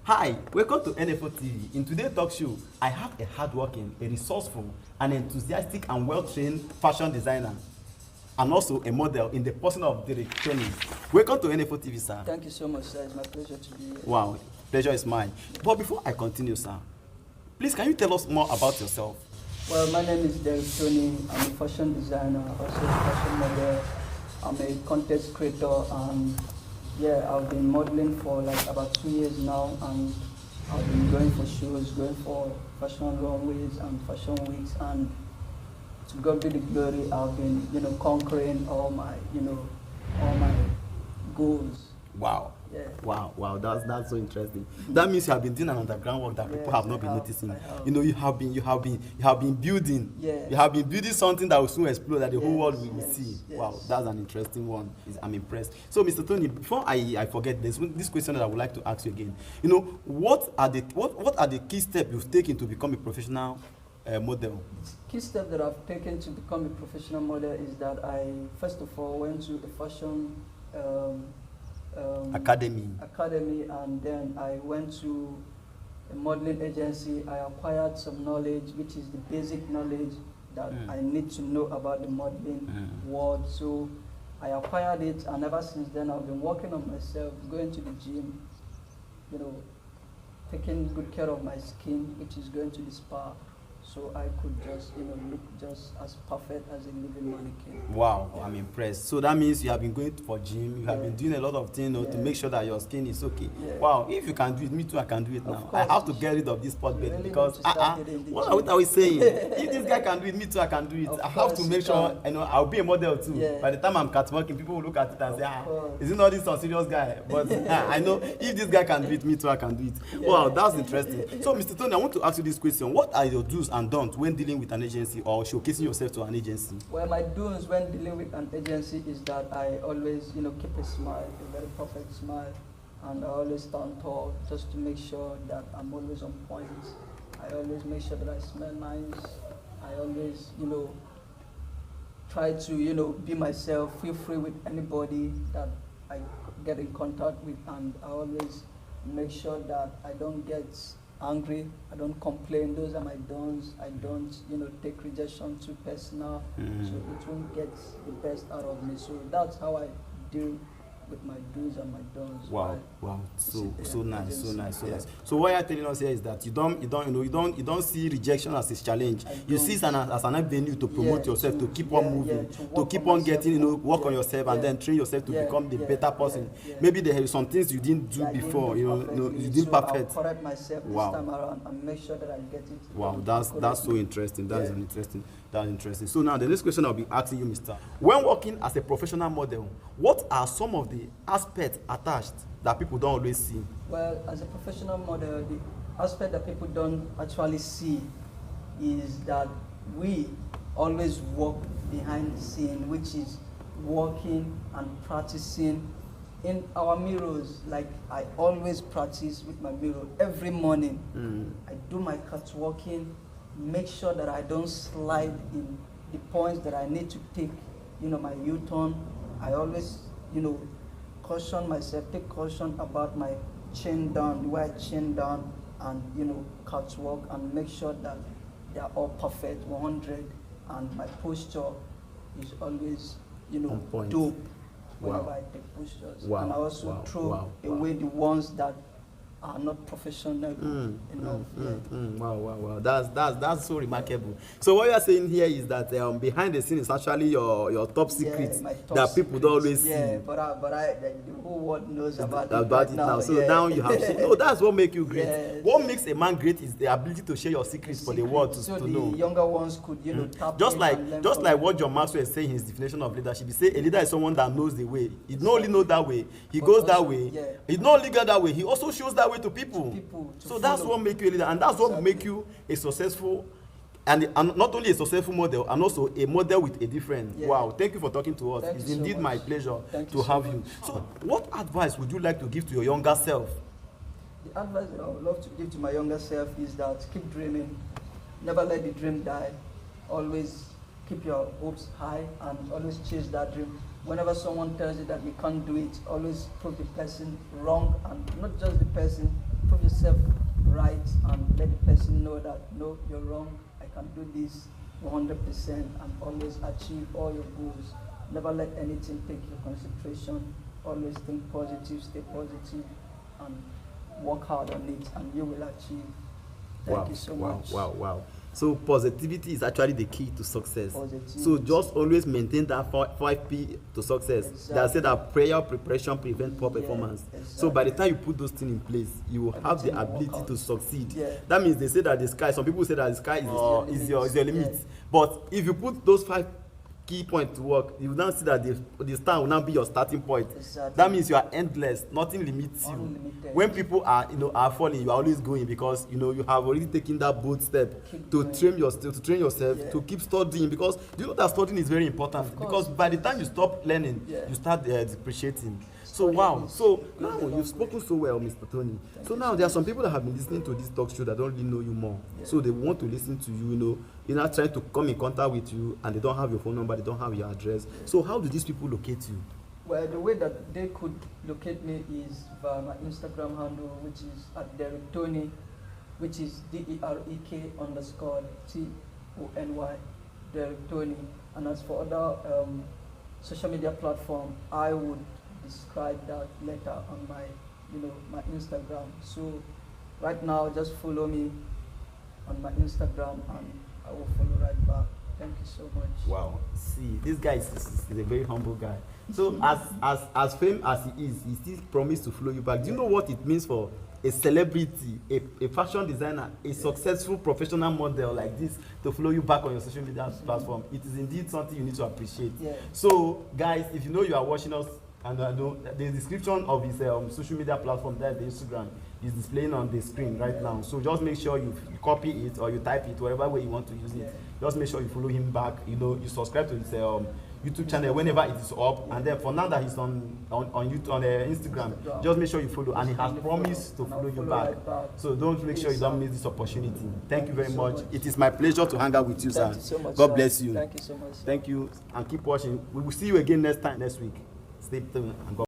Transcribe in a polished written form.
Hi, welcome to NFO TV. In today's talk show, I have a hardworking, a resourceful, an enthusiastic and well-trained fashion designer, and also a model in the person of Derek Tony. Welcome to NFO TV, sir. Thank you so much, sir. It's my pleasure to be here. Wow, pleasure is mine. But before I continue, sir, please can you tell us more about yourself? Well, my name is Derek Tony. I'm a fashion designer, also a fashion model. I'm a content creator, and yeah, I've been modeling for like about 2 years now, and I've been going for shows, going for fashion runways and fashion weeks, and to God be the glory, I've been, conquering all my goals. Wow. Yeah. Wow, that's so interesting. That means you have been doing an underground work that people have not been noticing. You have been building. Yeah. You have been building something that will soon explode, that the whole world will see. Yes. Wow, that's an interesting one. I'm impressed. So, Mr. Tony, before I forget this question that I would like to ask you again. What are the key steps you've taken to become a professional model? Key step that I've taken to become a professional model is that I first of all went to the fashion Academy, and then I went to a modeling agency. I acquired some knowledge, which is the basic knowledge that I need to know about the modeling world. So I acquired it, and ever since then I've been working on myself, going to the gym, taking good care of my skin, which is going to the spa, so I could just, look just as perfect as a living mannequin. Wow, I'm impressed. So that means you have been going for gym, you have been doing a lot of things to make sure that your skin is okay. Yeah. Wow, if you can do it, me too, I can do it now. I have to get rid of this spot belly because what are we saying? If this guy can do it, me too, I can do it. I have to make sure, I'll be a model too. Yeah. By the time I'm catwalking, people will look at it and say, isn't all this a serious guy? But I know if this guy can do it, me too, I can do it. Yeah. Wow, that's interesting. So, Mr. Tony, I want to ask you this question. What are your do's and don'ts when dealing with an agency or showcasing yourself to an agency? Well, my do's when dealing with an agency is that I always, keep a smile, a very perfect smile, and I always stand tall just to make sure that I'm always on point. I always make sure that I smell nice. I always, try to, be myself, feel free with anybody that I get in contact with, and I always make sure that I don't get angry, I don't complain. Those are my don'ts. I don't, take rejection too personal, so it won't get the best out of me. So that's how I deal with my do's and my don'ts. Wow, so nice. So what you're telling us here is that you don't see rejection as a challenge. You see it as an avenue to promote yourself, to keep on moving, to keep on getting, work on yourself, and then train yourself to become the better person. Maybe there are some things you didn't do before, you didn't perfect. I'll correct myself this time around and make sure that I get it. Wow, that's so interesting. That's interesting. So now the next question I'll be asking you, Mr. When working as a professional model, what are some of the aspects attached that people don't always see? Well, as a professional model, the aspect that people don't actually see is that we always work behind the scene, which is working and practicing in our mirrors. Like I always practice with my mirror every morning. I do my catwalking, make sure that I don't slide in the points that I need to take, my U-turn. I always, caution myself, take caution about my chin down, the way I chin down, and, catwalk, and make sure that they are all perfect, 100, and my posture is always, dope whenever I take postures. And I also throw away the ones that are not professional enough. Wow. That's so remarkable. So what you are saying here is that behind the scene is actually your top secret that people don't always see. Yeah, but the whole world knows about it now. So now you have. So that's what makes you great. Yes. What makes a man great is the ability to share your secrets for the world to know. The younger ones could, tap just like what John Maxwell is saying in his definition of leadership. He say a leader is someone that knows the way. He not only knows that way, he goes that way. Yeah. He not only goes that way, he also shows that way to people. So that's what makes you a leader, and that's what makes you a successful, and not only a successful model, and also a model with a difference. Wow, thank you for talking to us. It's indeed my pleasure to have you. So what advice would you like to give to your younger self? The advice that I would love to give to my younger self is that keep dreaming, never let the dream die, always keep your hopes high and always chase that dream. Whenever someone tells you that you can't do it, always prove the person wrong, and not just the person, prove yourself yourself right and let the person know that no, you're wrong. I can do this 100% and always achieve all your goals. Never let anything take your concentration. Always think positive, stay positive, and work hard on it, and you will achieve. Thank you so much. Wow. So positivity is actually the key to success. Positivity. So just always maintain that 5P to success. Exactly. They say that prayer, preparation prevent poor performance. Exactly. So by the time you put those things in place, you will have the ability to succeed. Yeah. That means they say that the sky, some people say that the sky is your limit. Yeah. But if you put those 5 key points to work, you will now see that the star will now be your starting point. Exactly. That means you are endless, nothing limits you. Unlimited. When people are falling, you are always going, because you have already taken that bold step to train yourself, to keep studying, because you know that studying is very important, because by the time you stop learning, you start depreciating. So wow, so now you've spoken so well, Mr. Tony. So now there are some people that have been listening to this talk show that don't really know you more. So they want to listen to you, you're not trying to come in contact with you, and they don't have your phone number, they don't have your address. So how do these people locate you? Well, the way that they could locate me is via my Instagram handle, which is at Derek Tony, which is DEREK_TONY, Derek Tony. And as for other social media platform, I would describe that later on my my Instagram. So right now, just follow me on my Instagram and I will follow right back. Thank you so much. Wow. See, this guy is a very humble guy. So as famous as he is, he still promised to follow you back. Do you know what it means for a celebrity, a fashion designer, a successful professional model like this to follow you back on your social media platform? It is indeed something you need to appreciate. So guys, if you are watching us, and the description of his social media platform, that the Instagram, is displaying on the screen right now. So just make sure you copy it or you type it, whatever way you want to use it. Just make sure you follow him back. You subscribe to his YouTube channel whenever it is up. And then for now that he's on YouTube, on Instagram, just make sure you follow. And he has promised to follow you back. So make sure you don't miss this opportunity. Thank you very much. It is my pleasure to hang out with you, sir. God bless you. Thank you so much. Thank you, and keep watching. We will see you again next week. Stay tuned and God.